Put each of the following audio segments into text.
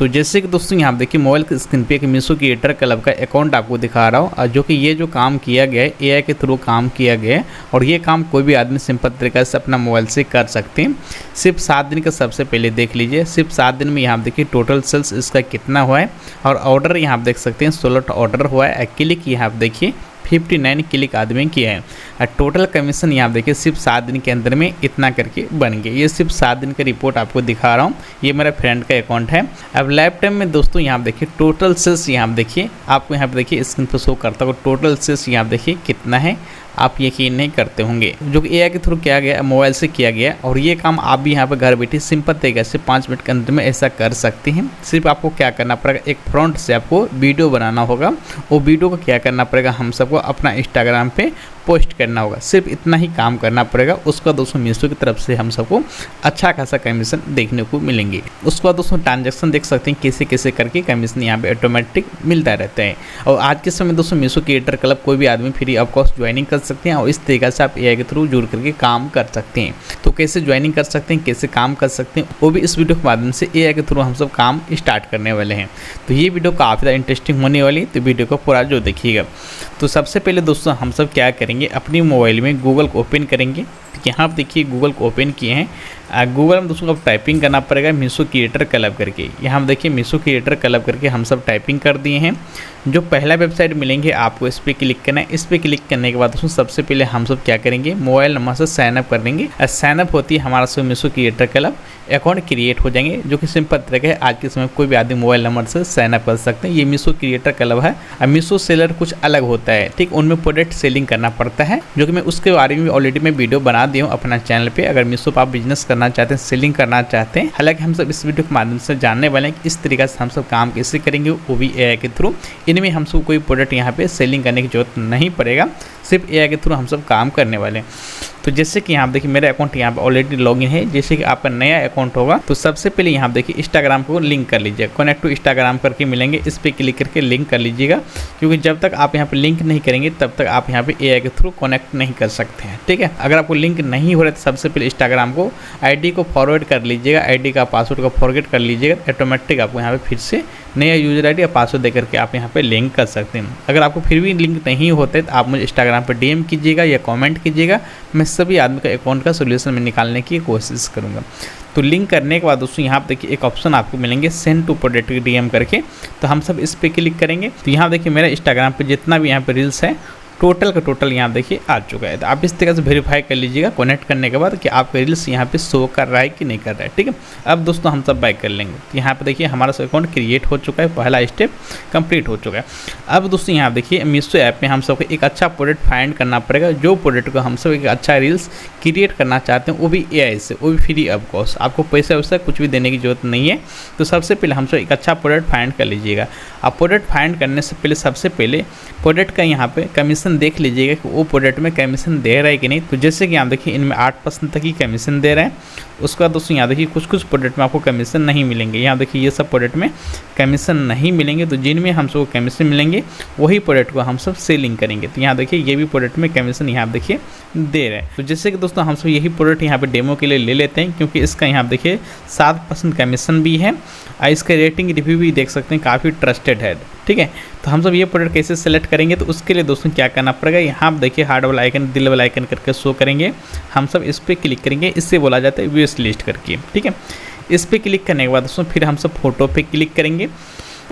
तो जैसे कि दोस्तों यहाँ देखिए मोबाइल की स्क्रीन पे एक मीशो क्रिएटर क्लब का अकाउंट आपको दिखा रहा हूँ, और जो कि ये जो काम किया गया है एआई के थ्रू काम किया गया है, और ये काम कोई भी आदमी सिंपल तरीके से अपना मोबाइल से कर सकते हैं। सिर्फ 7 दिन का सबसे पहले देख लीजिए, सिर्फ 7 दिन में यहाँ देखिए टोटल सेल्स इसका कितना हुआ है, और ऑर्डर यहाँ आप देख सकते हैं 16 ऑर्डर हुआ है। क्लिक यहाँ आप देखिए 59 क्लिक आदमी किया है, और टोटल कमीशन यहाँ देखिए सिर्फ 7 दिन के अंदर में इतना करके बन गया। ये सिर्फ 7 दिन का रिपोर्ट आपको दिखा रहा हूँ, ये मेरा फ्रेंड का अकाउंट है। अब लाइफ टाइम में दोस्तों यहाँ देखिए टोटल सेल्स यहाँ देखिए आपको यहाँ पे देखिए स्क्रीन पर शो करता है टोटल सेल्स यहाँ देखिए कितना है, आप यकीन नहीं करते होंगे, जो कि एआई के थ्रू किया गया, मोबाइल से किया गया। और ये काम आप भी यहाँ पर घर बैठे सिंपल तरीके से 5 मिनट के अंदर में ऐसा कर सकते हैं। सिर्फ आपको क्या करना पड़ेगा, एक फ्रंट से आपको वीडियो बनाना होगा, वो वीडियो को क्या करना पड़ेगा, हम सबको अपना इंस्टाग्राम पे पोस्ट करना होगा। सिर्फ इतना ही काम करना पड़ेगा। उसके बाद दोस्तों मीशो की तरफ से हम सबको अच्छा खासा कमीशन देखने को मिलेंगे। उसके बाद दोस्तों ट्रांजेक्शन देख सकते हैं कैसे कैसे करके कमीशन यहाँ पे ऑटोमेटिक मिलता रहता है। और आज के समय दोस्तों मीशो क्रिएटर क्लब कोई भी आदमी फ्री ऑफ कॉस्ट ज्वाइनिंग कर सकते हैं, और इस तरीके से आप एआई के थ्रू जुड़ करके काम कर सकते हैं। तो कैसे ज्वाइनिंग कर सकते हैं, कैसे काम कर सकते हैं, वो भी इस वीडियो के माध्यम से एआई के थ्रू हम सब काम स्टार्ट करने वाले हैं। तो ये वीडियो काफ़ी ज़्यादा इंटरेस्टिंग होने वाली है, तो वीडियो को पूरा जो देखिएगा। तो सबसे पहले दोस्तों हम सब क्या करेंगे, अपनी मोबाइल में गूगल को ओपन करेंगे। यहाँ आप देखिए गूगल को ओपन किए हैं, गूगल में दोस्तों अब टाइपिंग करना पड़ेगा मीशो क्रिएटर क्लब करके। यहाँ हम देखिए मीशो क्रिएटर क्लब करके हम सब टाइपिंग कर दिए हैं। जो पहला वेबसाइट मिलेंगे आपको इस पर क्लिक करना है। इस पर क्लिक करने के बाद दोस्तों सबसे पहले हम सब क्या करेंगे, मोबाइल नंबर से साइनअप कर देंगे। साइनअप होती है हमारा सब Meesho creator club, account create हो जाएंगे, जो कि सिंपल तरीका है। आज के समय कोई भी आदमी मोबाइल नंबर से साइनअप कर सकते हैं। ये मीशो क्रिएटर क्लब है। और मीशो सेलर कुछ अलग होता है, ठीक, उनमें प्रोडक्ट सेलिंग करना पड़ता है, जो कि मैं उसके बारे में ऑलरेडी मैं वीडियो बना दिया हूँ अपना चैनल पे। अगर मीशो पर आप बिजनेस करना चाहते हैं, सेलिंग करना चाहते हैं, हालांकि हम सब इस वीडियो के माध्यम से जानने वाले हैं कि इस तरीके से हम सब काम कैसे करेंगे, वो भी एआई के थ्रू। इनमें हम सब कोई प्रोडक्ट यहाँ पे सेलिंग करने की जरूरत नहीं पड़ेगा, सिर्फ एआई के थ्रू हम सब काम करने वाले हैं। तो जैसे कि यहाँ देखिए मेरा अकाउंट यहाँ पे ऑलरेडी लॉगिन है। जैसे कि आपका नया अकाउंट होगा तो सबसे पहले यहाँ देखिए इंस्टाग्राम को लिंक कर लीजिएगा, कनेक्ट टू इंस्टाग्राम करके मिलेंगे, इस पर क्लिक करके लिंक कर लीजिएगा। क्योंकि जब तक आप यहाँ पे लिंक नहीं करेंगे तब तक आप यहाँ पे एआई के थ्रू कनेक्ट नहीं कर सकते हैं, ठीक है। अगर आपको लिंक नहीं हो रहा है तो सबसे पहले इंस्टाग्राम को आईडी को फॉरवर्ड कर लीजिएगा, आईडी का पासवर्ड को फॉरवर्ड कर लीजिएगा, ऑटोमेटिक आपको यहाँ पे फिर से नया यूजर आईडी या पासवर्ड देकर के आप यहाँ पे लिंक कर सकते हैं। अगर आपको फिर भी लिंक नहीं होता है तो आप मुझे इंस्टाग्राम पर डीएम कीजिएगा या कमेंट कीजिएगा, मैं सभी आदमी का अकाउंट का सोल्यूशन में निकालने की कोशिश करूँगा। तो लिंक करने के बाद दोस्तों यहाँ पे देखिए एक ऑप्शन आपको मिलेंगे सेंड टू प्रोडक्ट डीएम करके, तो हम सब इस पर क्लिक करेंगे। तो यहाँ देखिए मेरा इंस्टाग्राम पे जितना भी यहाँ पे रील्स है टोटल का टोटल यहाँ देखिए आ चुका है। तो आप इस तरह से वेरीफाई कर लीजिएगा कनेक्ट करने के बाद कि आपका रील्स यहाँ पे शो कर रहा है कि नहीं कर रहा है, ठीक है। अब दोस्तों हम सब बैक कर लेंगे। तो यहाँ पे देखिए हमारा अकाउंट क्रिएट हो चुका है, पहला स्टेप कंप्लीट हो चुका है। अब दोस्तों यहाँ देखिए मीशो ऐप में हम सबको एक अच्छा प्रोडक्ट फाइंड करना पड़ेगा, जो प्रोडक्ट को हम सब एक अच्छा रील्स क्रिएट करना चाहते हैं, वो भी एआई से, वो भी फ्री ऑफ कॉस्ट, आपको पैसा वैसा कुछ भी देने की जरूरत नहीं है। तो सबसे पहले हम सब एक अच्छा प्रोडक्ट फाइंड कर लीजिएगा। अब प्रोडक्ट फाइंड करने से पहले सबसे पहले प्रोडक्ट का यहाँ पे कमीशन देख लीजिएगा कि वो प्रोडक्ट में कमीशन दे रहा है कि नहीं। तो जैसे कि यहाँ देखिए इनमें 8% तक ही कमीशन दे रहा है। उसके बाद दोस्तों यहाँ देखिए कुछ कुछ प्रोडक्ट में आपको कमीशन नहीं मिलेंगे। यहाँ देखिए ये सब प्रोडक्ट में कमीशन नहीं मिलेंगे, तो जिनमें हम सबको कमीशन मिलेंगे वही प्रोडक्ट को हम सब सेलिंग करेंगे। तो यहाँ देखिए ये भी प्रोडक्ट में कमीशन यहाँ देखिए दे रहे हैं। तो जैसे कि दोस्तों हम सब यही प्रोडक्ट यहाँ पे डेमो के लिए ले लेते हैं, क्योंकि इसका यहाँ देखिए 7% कमीशन भी है, और इसका रेटिंग रिव्यू भी देख सकते हैं काफ़ी ट्रस्टेड है, ठीक है। तो हम सब ये प्रोडक्ट कैसे सेलेक्ट करेंगे, तो उसके लिए दोस्तों क्या करना पड़ेगा, यहाँ आप देखिए हार्ट वाला आइकन, दिल वाला आइकन करके शो करेंगे। हम सब इस पर क्लिक करेंगे, इससे बोला जाता है विश लिस्ट करके, ठीक है। इस पर क्लिक करने के बाद दोस्तों फिर हम सब फोटो पे क्लिक करेंगे।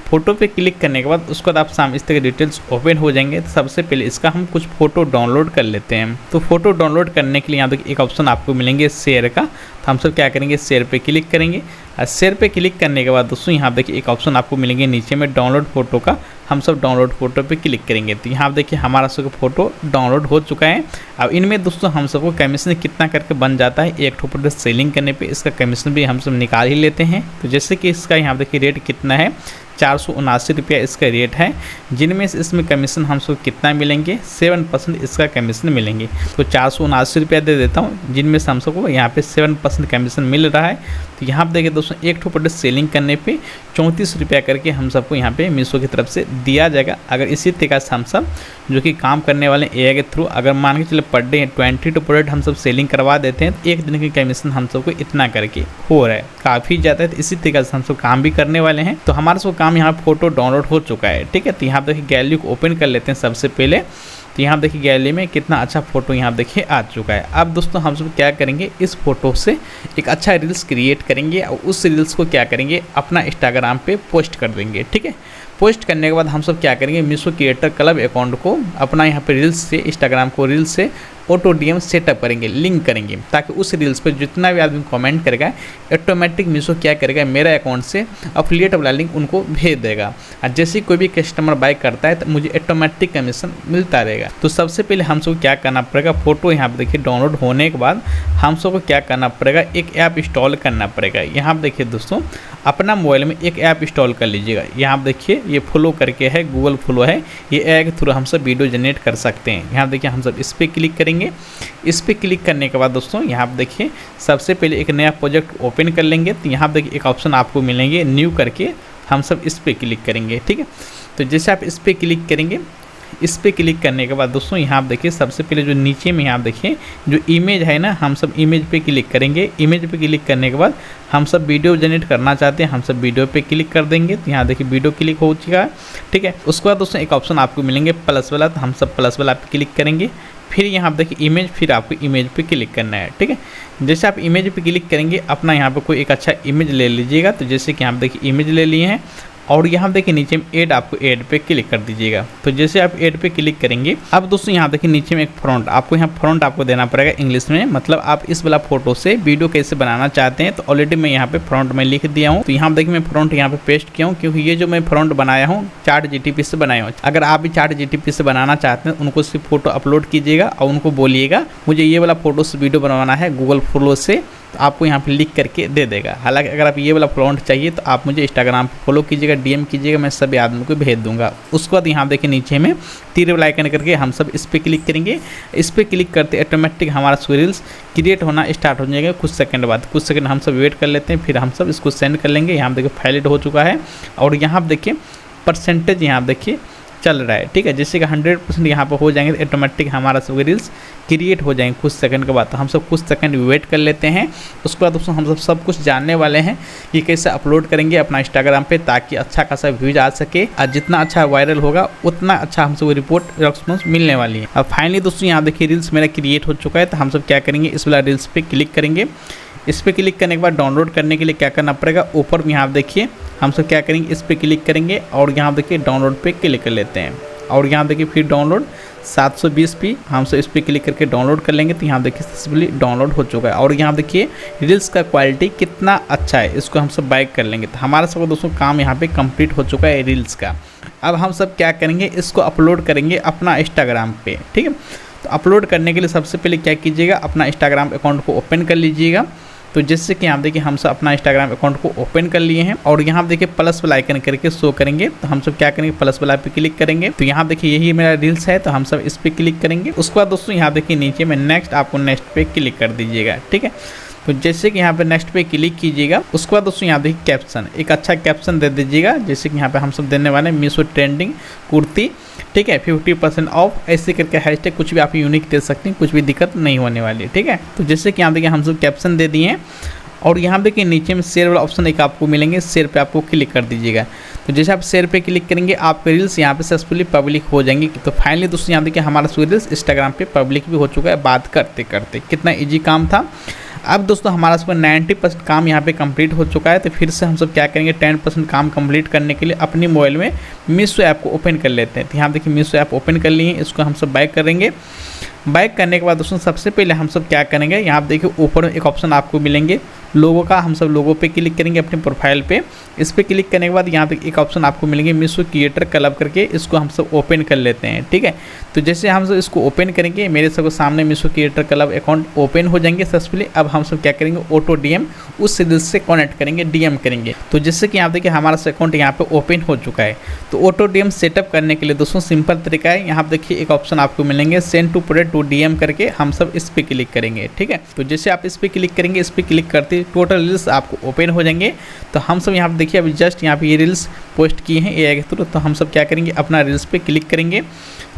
फोटो पे क्लिक करने के बाद उसके बाद आप सामने इस तरह के डिटेल्स ओपन हो जाएंगे। तो सबसे पहले इसका हम कुछ फोटो डाउनलोड कर लेते हैं। तो फोटो डाउनलोड करने के लिए यहाँ देखिए एक ऑप्शन आपको मिलेंगे शेयर का, तो हम सब क्या करेंगे शेयर पे क्लिक करेंगे। और शेयर पे क्लिक करने के बाद दोस्तों यहाँ देखिए एक ऑप्शन आपको मिलेंगे नीचे में डाउनलोड फोटो का, हम सब डाउनलोड फोटो पे क्लिक करेंगे। तो यहाँ देखिए हमारा सब फोटो डाउनलोड हो चुका है। अब इनमें दोस्तों हम सबको कमीशन कितना करके बन जाता है, एक प्रोडक्ट सेलिंग करने पे इसका कमीशन भी हम सब निकाल ही लेते हैं। तो जैसे कि इसका यहाँ देखिए रेट कितना है, 479 रुपया इसका रेट है, जिनमें से इसमें कमीशन हम सबको कितना मिलेंगे, 7% इसका कमीशन मिलेंगे। तो 479 रुपया दे देता हूँ, जिनमें से हम सबको यहाँ पे 7% कमीशन मिल रहा है। तो यहाँ पर देखिए दोस्तों एक प्रोडक्ट सेलिंग करने पे 34 रुपया करके हम सबको यहाँ पे मीशो की तरफ से दिया जाएगा। अगर इसी तरीके से हम सब जो कि काम करने वाले एआई के थ्रू अगर मान के चले पर डे 20 प्रोडक्ट हम सब सेलिंग करवा देते हैं, तो एक दिन की कमीशन हम सबको इतना करके हो रहा है, काफ़ी ज़्यादा है। तो इसी तरीके से हम सब काम भी करने वाले हैं। तो हमारा सब काम यहाँ फोटो डाउनलोड हो चुका है, ठीक है। तो यहाँ देखिए गैलरी को ओपन कर लेते हैं सबसे पहले। तो यहाँ देखिए गैलरी में कितना अच्छा फोटो यहाँ देखिए आ चुका है। अब दोस्तों हम सब क्या करेंगे, इस फोटो से एक अच्छा रील्स क्रिएट करेंगे और उस रील्स को क्या करेंगे अपना इंस्टाग्राम पे पोस्ट कर देंगे, ठीक है। पोस्ट करने के बाद हम सब क्या करेंगे, मीशो क्रिएटर क्लब अकाउंट को अपना यहाँ पे रील्स से इंस्टाग्राम को रील्स से ऑटो डीएम सेटअप करेंगे, लिंक करेंगे, ताकि उस रील्स पे जितना भी आदमी कमेंट करेगा ऑटोमेटिक मीशो क्या करेगा, मेरा अकाउंट से अफिलिएट वाला लिंक उनको भेज देगा। और जैसे कोई भी कस्टमर बाय करता है तो मुझे ऑटोमेटिक कमीशन मिलता रहेगा। तो सबसे पहले हम सबको क्या करना पड़ेगा, फोटो यहाँ पे देखिए डाउनलोड होने के बाद हम सबको क्या करना पड़ेगा, एक ऐप इंस्टॉल करना पड़ेगा। यहाँ पे देखिए दोस्तों अपना मोबाइल में एक ऐप इंस्टॉल कर लीजिएगा। यहाँ पे देखिए ये फ्लो करके है, गूगल फ्लो है, ये ऐप के थ्रू हम सब वीडियो जनरेट कर सकते हैं। यहाँ देखिए हम सब इस पर क्लिक करेंगे। इस पर क्लिक करने के बाद दोस्तों यहाँ पे देखिए सबसे पहले एक नया प्रोजेक्ट ओपन कर लेंगे। तो यहाँ पे देखिए एक ऑप्शन आपको मिलेंगे न्यू करके, हम सब इस पर क्लिक करेंगे, ठीक है। तो जैसे आप इस पर क्लिक करेंगे, इस पर क्लिक करने के बाद दोस्तों यहाँ देखिए सबसे पहले जो नीचे में यहाँ देखिए जो इमेज है ना, हम सब इमेज पे क्लिक करेंगे। इमेज पे क्लिक करने के बाद हम सब वीडियो जनरेट करना चाहते हैं, हम सब वीडियो पे क्लिक कर देंगे। तो यहाँ देखिए वीडियो क्लिक हो चुका है, ठीक है। उसके बाद दोस्तों एक ऑप्शन आपको मिलेंगे प्लस वाला, तो हम सब प्लस वाला पे क्लिक करेंगे। फिर यहाँ देखिए इमेज, फिर आपको इमेज पे क्लिक करना है, ठीक है। जैसे आप इमेज पे क्लिक करेंगे अपना यहाँ पे कोई एक अच्छा इमेज ले लीजिएगा। तो जैसे कि यहाँ देखिए इमेज ले लिए हैं और यहाँ देखिए नीचे में ऐड, आपको ऐड पे क्लिक कर दीजिएगा। तो जैसे आप ऐड पे क्लिक करेंगे, अब दोस्तों यहाँ देखिए नीचे में एक फ्रंट, आपको यहाँ फ्रंट आपको देना पड़ेगा इंग्लिश में, मतलब आप इस वाला फोटो से वीडियो कैसे बनाना चाहते हैं। तो ऑलरेडी मैं यहाँ पे फ्रंट में लिख दिया हूँ। तो यहाँ देखिए मैं फ्रंट यहाँ पे पेस्ट किया हूँ, क्योंकि ये जो मैं फ्रंट बनाया हूँ ChatGPT से बनाया हूँ। अगर आप भी ChatGPT से बनाना चाहते हैं उनको सिर्फ फोटो अपलोड कीजिएगा और उनको बोलिएगा मुझे ये वाला फोटो से वीडियो बनवाना है गूगल फ्लो से, तो आपको यहाँ पे लिख करके दे देगा। हालांकि अगर आप ये वाला फ्रंट चाहिए तो आप मुझे इंस्टाग्राम पे फॉलो कीजिएगा, डीएम कीजिएगा, मैं सभी आदमी को भेज दूंगा। उसके बाद यहाँ देखिए नीचे में तीर वाला आइकन करके हम सब इस पर क्लिक करेंगे। इस पर क्लिक करते ऑटोमेटिक हमारा रील्स क्रिएट होना स्टार्ट हो जाएगा कुछ सेकंड बाद। कुछ सेकंड हम सब वेट कर लेते हैं, फिर हम सब इसको सेंड कर लेंगे। यहाँ देखिए फाइलेट हो चुका है और यहाँ देखिए परसेंटेज यहाँ देखिए चल रहा है, ठीक है। जैसे कि 100% यहाँ पर हो जाएंगे तो ऑटोमेटिक हमारा सब रील्स क्रिएट हो जाएंगे कुछ सेकंड के बाद। तो हम सब कुछ सेकंड वेट कर लेते हैं। उसके बाद दोस्तों हम सब कुछ जानने वाले हैं कि कैसे अपलोड करेंगे अपना इंस्टाग्राम पे, ताकि अच्छा खासा व्यूज आ सके और जितना अच्छा वायरल होगा उतना अच्छा हम सब रिपोर्ट रिस्पॉन्स मिलने वाली है। अब फाइनली दोस्तों यहाँ देखिए रील्स मेरा क्रिएट हो चुका है। तो हम सब क्या करेंगे, इस वाला रील्स पे क्लिक करेंगे। इस पर क्लिक करने के बाद डाउनलोड करने के लिए क्या करना पड़ेगा, ऊपर में यहाँ देखिए हम सब क्या करेंगे, इस पर क्लिक करेंगे और यहाँ देखिए डाउनलोड पे क्लिक कर लेते हैं। और यहाँ देखिए फिर डाउनलोड 720p हम सब इस पर क्लिक करके डाउनलोड कर लेंगे। तो यहाँ देखिए सक्सेसफुली डाउनलोड हो चुका है। और यहाँ देखिए रील्स का क्वालिटी कितना अच्छा है, इसको हम सब बाइक कर लेंगे। तो हमारा सब दोस्तों काम यहाँ पे कंप्लीट हो चुका है रील्स का। अब हम सब क्या करेंगे, इसको अपलोड करेंगे अपना इंस्टाग्राम पे, ठीक है। तो अपलोड करने के लिए सबसे पहले क्या कीजिएगा, अपना इंस्टाग्राम अकाउंट को ओपन कर लीजिएगा। तो जैसे कि यहाँ देखिए हम सब अपना इंस्टाग्राम अकाउंट को ओपन कर लिए हैं और यहाँ देखिए प्लस वाला आइकन करके शो करेंगे। तो हम सब क्या करेंगे, प्लस वाला पे क्लिक करेंगे। तो यहाँ देखिए यही मेरा रील्स है, तो हम सब इस पे क्लिक करेंगे। उसके बाद दोस्तों यहाँ देखिए नीचे में नेक्स्ट, आपको नेक्स्ट पे क्लिक कर दीजिएगा, ठीक है। तो जैसे कि यहाँ पे नेक्स्ट पे क्लिक कीजिएगा, उसके बाद दोस्तों यहाँ देखिए कैप्शन, एक अच्छा कैप्शन दे दीजिएगा। जैसे कि यहाँ पे हम सब देने वाले हैं मीशो ट्रेंडिंग कुर्ती, ठीक है, 50% ऑफ, ऐसे करके हैशटैग कुछ भी आप यूनिक दे सकते हैं, कुछ भी दिक्कत नहीं होने वाली है, ठीक है। तो जैसे कि यहाँ देखिए हम सब कैप्शन दे दिए हैं और यहाँ देखिए नीचे में शेयर वाला ऑप्शन एक आपको मिलेंगे, शेयर पे आपको क्लिक कर दीजिएगा। तो जैसे आप शेयर पे क्लिक करेंगे आपके रील्स यहाँ पे सक्सेसफुली पब्लिक हो जाएंगे। तो फाइनली दोस्तों यहाँ देखिए हमारा रील्स इंस्टाग्राम पे पब्लिक भी हो चुका है। बात करते करते कितना ईजी काम था। अब दोस्तों हमारा सब 90% काम यहाँ पे कंप्लीट हो चुका है। तो फिर से हम सब क्या करेंगे, 10% काम कंप्लीट करने के लिए अपनी मोबाइल में मीशो ऐप को ओपन कर लेते हैं। तो यहाँ देखिए मीशो ऐप ओपन कर लिए, इसको हम सब बाइक करेंगे। बाइक करने के बाद दोस्तों सबसे पहले हम सब क्या करेंगे, यहाँ देखिए ऊपर एक ऑप्शन आपको मिलेंगे लोगों का, हम सब लोगों पे क्लिक करेंगे अपने प्रोफाइल पे। इस पर क्लिक करने के बाद यहाँ पे एक ऑप्शन आपको मिलेंगे मीशो क्रिएटर क्लब करके, इसको हम सब ओपन कर लेते हैं, ठीक है। तो जैसे हम सब इसको ओपन करेंगे, मेरे सब सामने Meesho creator club account open हो जाएंगे सक्सेसफुली। अब हम सब क्या करेंगे, ऑटो डीएम उस रील्स से कनेक्ट करेंगे, डीएम करेंगे। तो जैसे कि यहाँ देखिए हमारा अकाउंट यहाँ पे ओपन हो चुका है। तो ऑटो डीएम सेटअप करने के लिए दोस्तों सिंपल तरीका है, यहाँ देखिए एक ऑप्शन आपको मिलेंगे send to product to DM करके, हम सब इस पर क्लिक करेंगे, ठीक है। तो जैसे आप इस पर क्लिक करेंगे, इस पर क्लिक करते से टोटल रील्स आपको ओपन हो जाएंगे। तो हम सब यहाँ पे देखिए अभी जस्ट यहाँ पे ये रील्स पोस्ट किए हैं एआई के थ्रू। तो हम सब क्या करेंगे, अपना रील्स पे क्लिक करेंगे।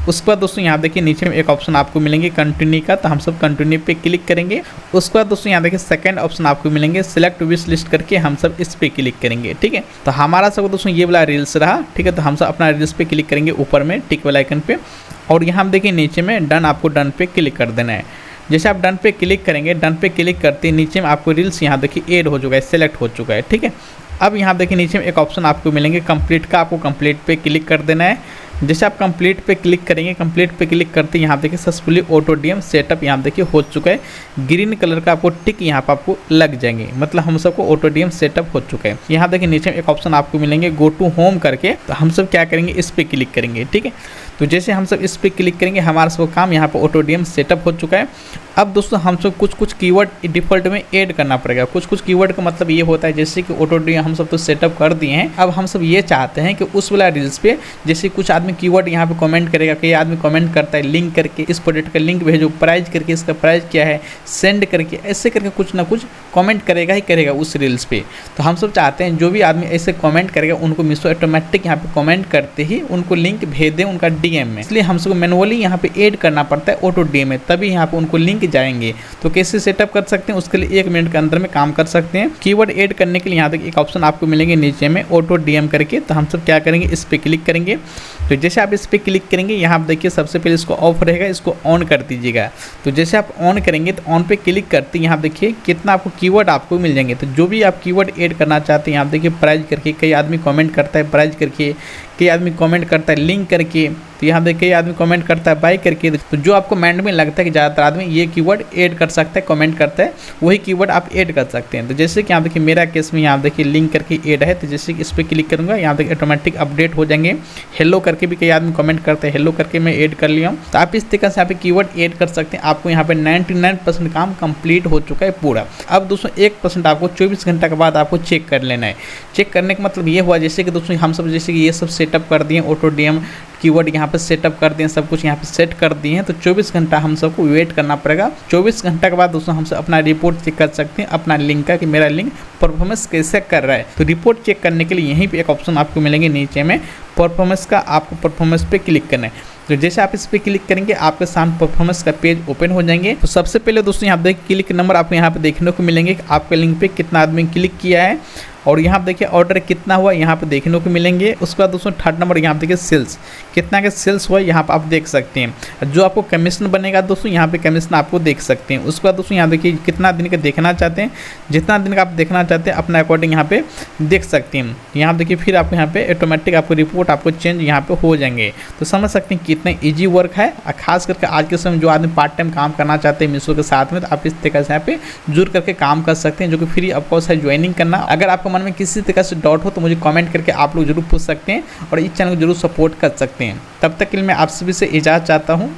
उसके बाद दोस्तों यहाँ देखिए नीचे में एक ऑप्शन आपको मिलेंगे कंटिन्यू का, तो हम सब कंटिन्यू पे क्लिक करेंगे। उसके बाद दोस्तों यहाँ देखिए सेकंड ऑप्शन आपको मिलेंगे सिलेक्ट विश लिस्ट करके, हम सब इस पे क्लिक करेंगे। ठीक है, तो हमारा सब दोस्तों ये वाला रील्स रहा। ठीक है, तो हम सब अपना रील्स पे क्लिक करेंगे ऊपर में टिक वाला आइकन पे, और यहाँ हम देखिए नीचे में डन, आपको डन पे क्लिक कर देना है। जैसे आप डन पे क्लिक करेंगे, डन पे क्लिक करते ही नीचे में आपको रील्स यहाँ देखिए ऐड हो चुका है, सेलेक्ट हो चुका है। ठीक है, अब यहाँ देखिए नीचे में एक ऑप्शन आपको मिलेंगे कंप्लीट का, आपको कंप्लीट पे क्लिक कर देना है। जैसे आप कंप्लीट पे क्लिक करेंगे, कंप्लीट पे क्लिक करते यहाँ देखिए सक्सेसफुली ऑटो डीएम सेटअप यहाँ देखिए हो चुका है। ग्रीन कलर का आपको टिक यहाँ पर आपको लग जाएंगे, मतलब हम सबको ऑटो डीएम सेटअप हो चुका है। यहाँ देखिए नीचे एक ऑप्शन आपको मिलेंगे गो टू होम करके, तो हम सब क्या करेंगे, इस पे क्लिक करेंगे। ठीक है, तो जैसे हम सब इस पे क्लिक करेंगे हमारा सब काम यहाँ पर ऑटो डीएम सेटअप हो चुका है। अब दोस्तों हम सब कुछ कीवर्ड डिफ़ॉल्ट में ऐड करना पड़ेगा। कुछ कीवर्ड का मतलब ये होता है जैसे कि ऑटो डीएम हम सब तो सेटअप कर दिए हैं, अब हम सब ये चाहते हैं कि उस वाला रील्स पे जैसे कुछ आदमी कीवर्ड यहाँ पे कमेंट करेगा, कई आदमी कमेंट करता है लिंक करके, इस प्रोडक्ट का लिंक भेजो, प्राइस करके, इसका प्राइस क्या है, सेंड करके, ऐसे करके कुछ ना कुछ कमेंट करेगा ही करेगा उस रील्स पे। तो हम सब चाहते हैं जो भी आदमी ऐसे कमेंट करेगा उनको मीशो ऑटोमेटिक यहाँ पे कमेंट करते ही उनको लिंक भेज दें उनका डीएम में। इसलिए हम सबको मैनुअली यहाँ पे ऐड करना पड़ता है ऑटो डीएम में, तभी यहाँ पे उनको लिंक जाएंगे। तो कैसे सेटअप कर सकते हैं, उसके लिए 1 मिनट के अंदर में काम कर सकते हैं। कीवर्ड ऐड करने के लिए यहाँ तक एक ऑप्शन आपको मिलेंगे नीचे में ऑटो डीएम करके, तो हम सब क्या करेंगे, इस पे क्लिक करेंगे। तो जैसे आप इस पे क्लिक करेंगे यहाँ आप देखिए सबसे पहले इसको ऑफ रहेगा, इसको ऑन कर दीजिएगा। तो जैसे आप ऑन करेंगे तो ऑन पे क्लिक करते हैं यहाँ देखिए कितना आपको कीवर्ड आपको मिल जाएंगे। तो जो भी आप कीवर्ड ऐड करना चाहते हैं यहाँ देखिए प्राइस करके, कई आदमी कमेंट करता है प्राइस करके, कई आदमी कमेंट करता है लिंक करके, तो यहाँ देखिए कई आदमी कमेंट करता है बाय करके। तो जो आपको माइंड में लगता है कि ज़्यादातर आदमी ये कीवर्ड ऐड कर सकता है, कमेंट करता है, वही कीवर्ड आप ऐड कर सकते हैं। तो जैसे कि यहाँ देखिए मेरा केस में यहाँ देखिए लिंक करके ऐड है, तो जैसे कि इस पर क्लिक करूँगा यहाँ देखिए ऑटोमेटिक अपडेट हो जाएंगे। हेलो करके भी कई आदमी कमेंट करते हैं, हेलो करके मैं ऐड कर लिया हूँ। तो आप इस तरीके से यहाँ पे कीवर्ड ऐड कर सकते हैं। आपको यहाँ पे 99% काम कंप्लीट हो चुका है पूरा। अब दोस्तों 1% आपको 24 घंटा के बाद आपको चेक कर लेना है। चेक करने का मतलब ये हुआ जैसे कि दोस्तों हम सब जैसे कि ये सब सेटअप कर दिए, ऑटो डीएम कीवर्ड यहाँ पे सेटअप कर दिए, सब कुछ यहाँ पे सेट कर दिए हैं। तो 24 घंटा हम सबको वेट करना पड़ेगा। 24 घंटा के बाद दोस्तों हम सब अपना रिपोर्ट चेक कर सकते हैं अपना लिंक का, कि मेरा लिंक परफॉर्मेंस कैसे कर रहा है। तो रिपोर्ट चेक करने के लिए यहीं पे एक ऑप्शन आपको मिलेंगे नीचे में परफॉर्मेंस का, आपको परफॉर्मेंस पे क्लिक करना है। तो जैसे आप इस पे क्लिक करेंगे आपके सामने परफॉर्मेंस का पेज ओपन हो जाएंगे। तो सबसे पहले दोस्तों यहाँ देखिए क्लिक नंबर आपको यहाँ पे देखने को मिलेंगे, आपके लिंक पे कितना आदमी क्लिक किया है, और यहाँ पे देखिए ऑर्डर कितना हुआ यहाँ पे देखने को मिलेंगे। उसके बाद दोस्तों थर्ड नंबर यहाँ पे देखिए सेल्स कितना के सेल्स हुआ यहाँ पे आप देख सकते हैं। जो आपको कमीशन बनेगा दोस्तों यहाँ पे कमीशन आपको देख सकते हैं। उसके बाद दोस्तों यहाँ देखिए कितना दिन का देखना चाहते हैं, जितना दिन का आप देखना चाहते हैं अपना अकॉर्डिंग यहाँ पे देख सकते हैं। यहाँ देखिए फिर आपको यहाँ पे ऑटोमेटिक आपको रिपोर्ट आपको चेंज यहाँ पे हो जाएंगे। तो समझ सकते हैं कितना ईजी वर्क है, और खास करके आज के समय जो आदमी पार्ट टाइम काम करना चाहते हैं मीशो के साथ में, तो आप इस तरीके से यहाँ पे जुड़ करके काम कर सकते हैं, जो कि फ्री ऑफ कॉस्ट है ज्वाइनिंग करना। अगर आपको मन में किसी तरह से डाउट हो तो मुझे कमेंट करके आप लोग जरूर पूछ सकते हैं, और इस चैनल को जरूर सपोर्ट कर सकते हैं। तब तक के लिए मैं आप सभी से इजाज़त चाहता हूँ।